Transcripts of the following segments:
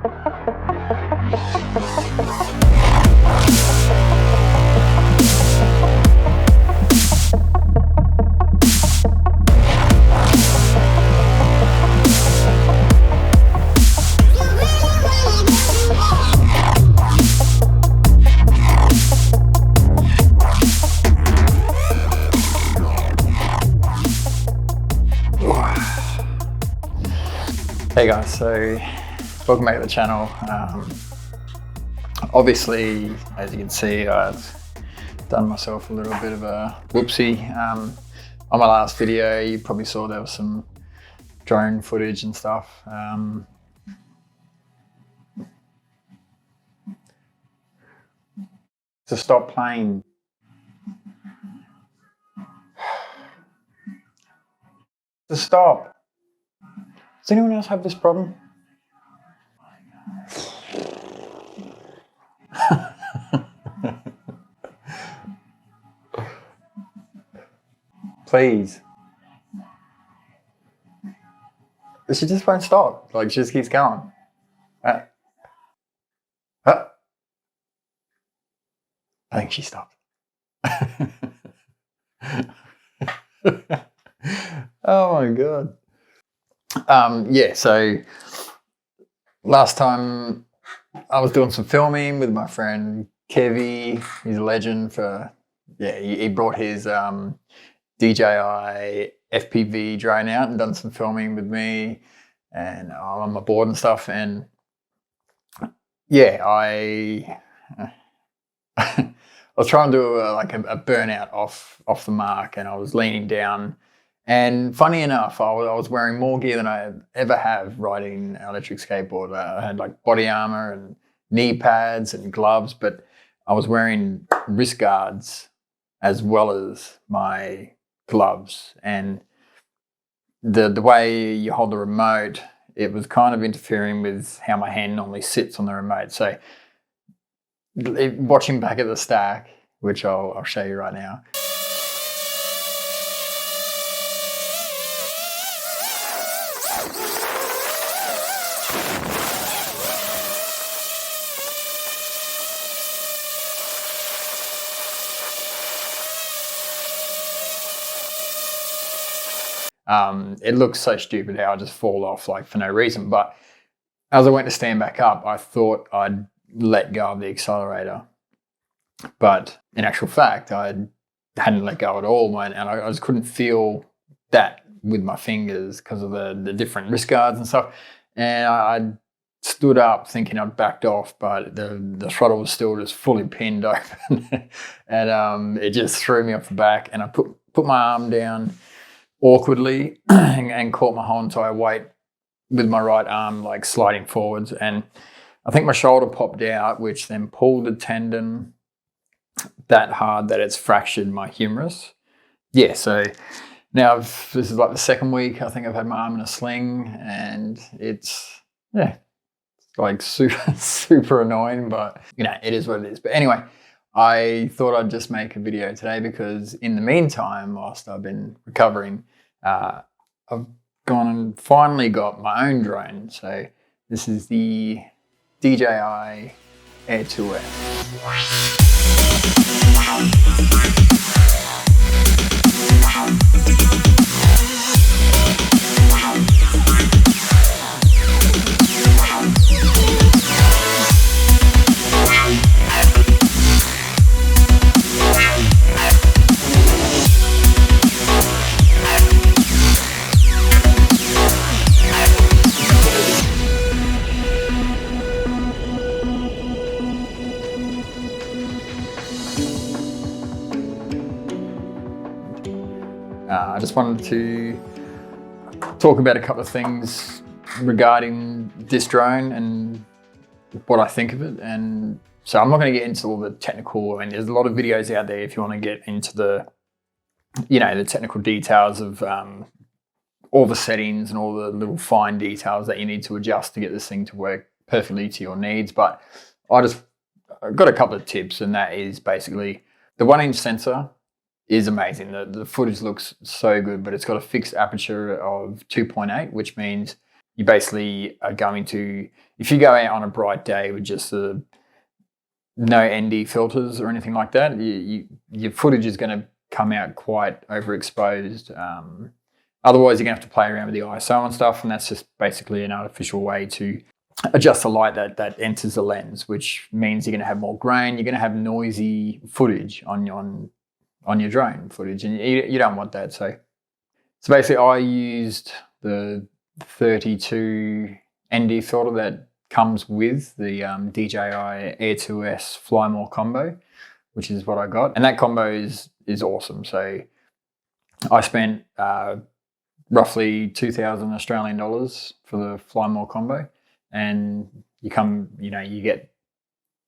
Hey guys, so welcome back to the channel. Obviously, as you can see, I've done myself a little bit of a whoopsie. On my last video, you probably saw there was some drone footage and stuff. So stop playing. Just stop. Does anyone else have this problem? Please. She just won't stop. Like, she just keeps going. I think she stopped. Oh my God. Yeah, so last time I was doing some filming with my friend Kevy. He's a legend for, yeah, he brought his DJI FPV drone out and done some filming with me and on my board and stuff. And yeah, I was trying to do a burnout off the mark, and I was leaning down. And funny enough, I was wearing more gear than I ever have riding an electric skateboard. I had like body armor and knee pads and gloves, but I was wearing wrist guards as well as my gloves. And the way you hold the remote, it was kind of interfering with how my hand normally sits on the remote. So watching back at the stack, which I'll show you right now. It looks so stupid how I just fall off like for no reason. But as I went to stand back up, I thought I'd let go of the accelerator. But in actual fact, I hadn't let go at all, and I just couldn't feel that with my fingers because of the different wrist guards and stuff. And I stood up thinking I'd backed off, but the throttle was still just fully pinned open. And it just threw me off the back, and I put my arm down awkwardly and caught my whole entire weight with my right arm like sliding forwards, and I think my shoulder popped out, which then pulled the tendon that hard that it's fractured my humerus. Yeah, so now this is like the second week I think I've had my arm in a sling, and it's like super annoying, but you know, it is what it is. But anyway, I thought I'd just make a video today because in the meantime, whilst I've been recovering, I've gone and finally got my own drone. So this is the DJI Air 2S. I just wanted to talk about a couple of things regarding this drone and what I think of it. And so I'm not going to get into all the technical, I mean, there's a lot of videos out there if you want to get into the, you know, the technical details of all the settings and all the little fine details that you need to adjust to get this thing to work perfectly to your needs. But I've got a couple of tips, and that is basically the 1-inch sensor is amazing. The footage looks so good, but it's got a fixed aperture of 2.8, which means you basically are going to, if you go out on a bright day with just no ND filters or anything like that, your footage is going to come out quite overexposed. Otherwise, you're going to have to play around with the ISO and stuff, and that's just basically an artificial way to adjust the light that enters the lens, which means you're going to have more grain. You're going to have noisy footage on your drone footage, and you don't want that. So basically, I used the 32 ND filter that comes with the DJI Air 2S Fly More combo, which is what I got, and that combo is awesome. So I spent roughly 2,000 Australian dollars for the Fly More combo, and you get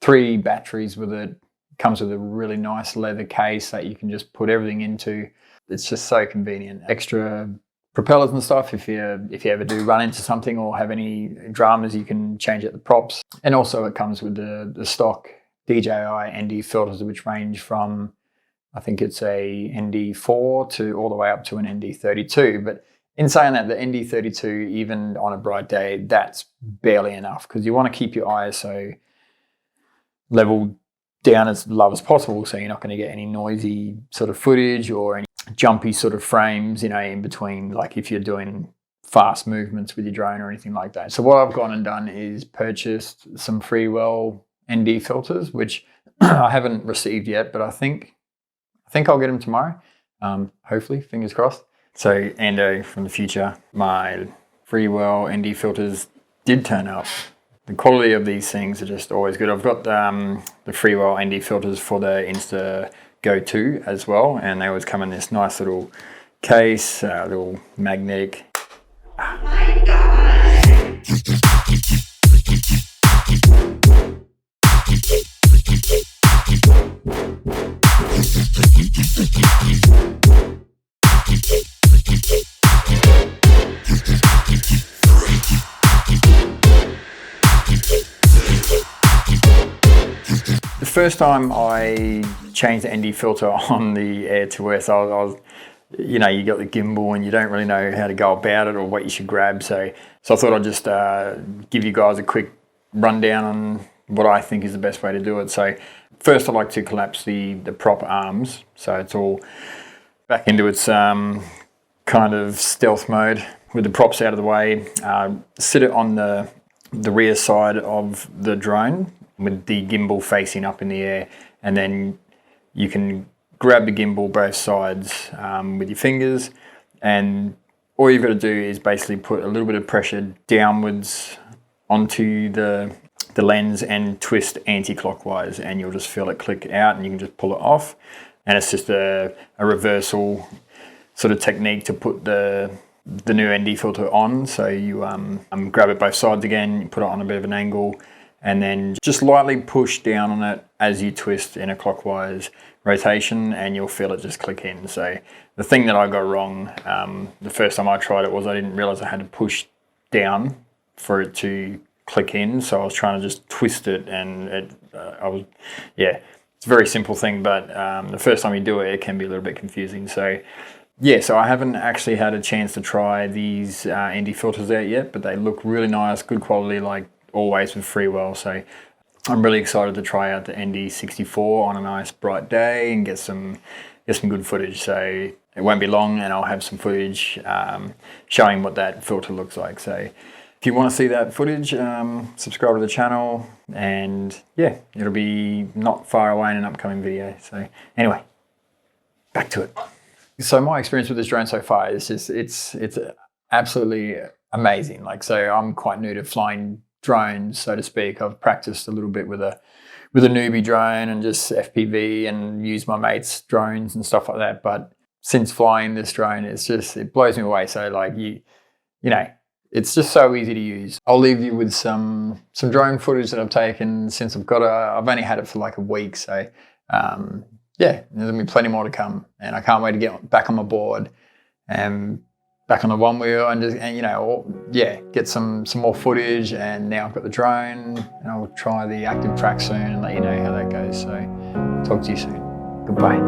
3 batteries with it. Comes with a really nice leather case that you can just put everything into. It's just so convenient. Extra propellers and stuff if you ever do run into something or have any dramas, you can change out the props. And also it comes with the stock DJI ND filters, which range from, I think it's a ND4 to all the way up to an ND32. But in saying that, the ND32, even on a bright day, that's barely enough, because you want to keep your ISO level down as low as possible, so you're not going to get any noisy sort of footage or any jumpy sort of frames, in between, like if you're doing fast movements with your drone or anything like that. So what I've gone and done is purchased some Freewell ND filters, which I haven't received yet, but I think I'll get them tomorrow. Hopefully, fingers crossed. So Ando from the future, my Freewell ND filters did turn up. The quality of these things are just always good. I've got the Freewell ND filters for the Insta Go 2 as well, and they always come in this nice little case, little magnetic. Oh my God. The first time I changed the ND filter on the Air 2S, I was you got the gimbal and you don't really know how to go about it or what you should grab. So I thought I'd just give you guys a quick rundown on what I think is the best way to do it. So first I like to collapse the prop arms, so it's all back into its kind of stealth mode with the props out of the way. Sit it on the rear side of the drone with the gimbal facing up in the air, and then you can grab the gimbal both sides with your fingers, and all you've got to do is basically put a little bit of pressure downwards onto the lens and twist anti-clockwise, and you'll just feel it click out, and you can just pull it off. And it's just a reversal sort of technique to put the new ND filter on. So you grab it both sides again, you put it on a bit of an angle, and then just lightly push down on it as you twist in a clockwise rotation, and you'll feel it just click in. So the thing that I got wrong the first time I tried it was I didn't realize I had to push down for it to click in. So I was trying to just twist it, and it's a very simple thing, but the first time you do it, it can be a little bit confusing. So yeah, so I haven't actually had a chance to try these ND filters out yet, but they look really nice, good quality, like always with Freewell. So I'm really excited to try out the ND64 on a nice bright day and get some good footage. So it won't be long, and I'll have some footage showing what that filter looks like. So if you want to see that footage, subscribe to the channel, and yeah, it'll be not far away in an upcoming video. So anyway, back to it. So my experience with this drone so far is just it's absolutely amazing. Like, so I'm quite new to flying drones, so to speak. I've practiced a little bit with a newbie drone and just FPV and used my mates' drones and stuff like that. But since flying this drone, it blows me away. So like it's just so easy to use. I'll leave you with some drone footage that I've taken since I've only had it for like a week. So yeah, there's gonna be plenty more to come, and I can't wait to get back on my board and back on the one wheel and get some more footage. And now I've got the drone, and I'll try the active track soon and let you know how that goes. So talk to you soon. Goodbye.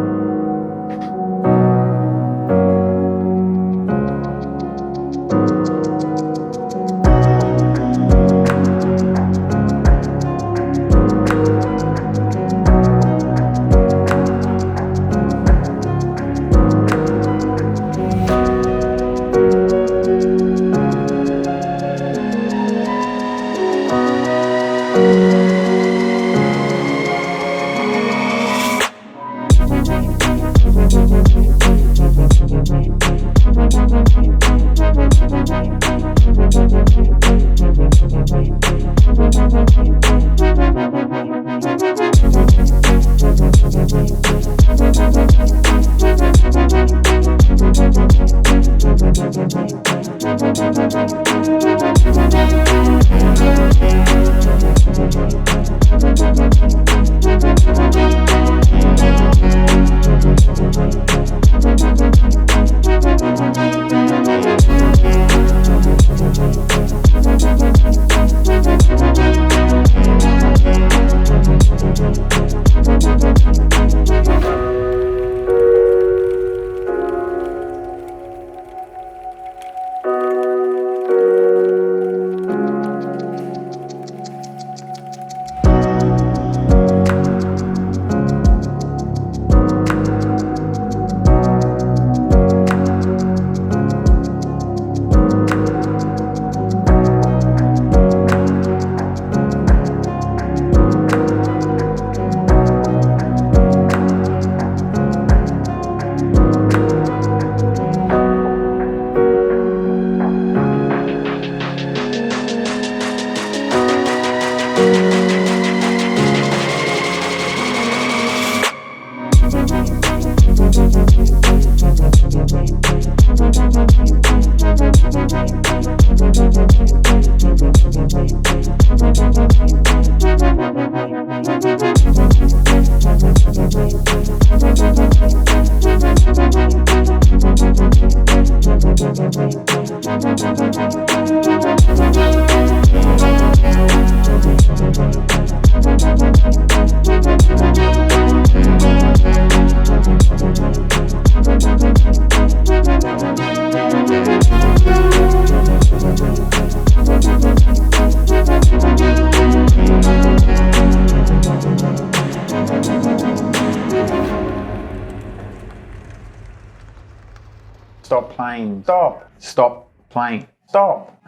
Stop playing. Stop. Stop playing. Stop.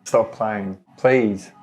Stop playing. Please.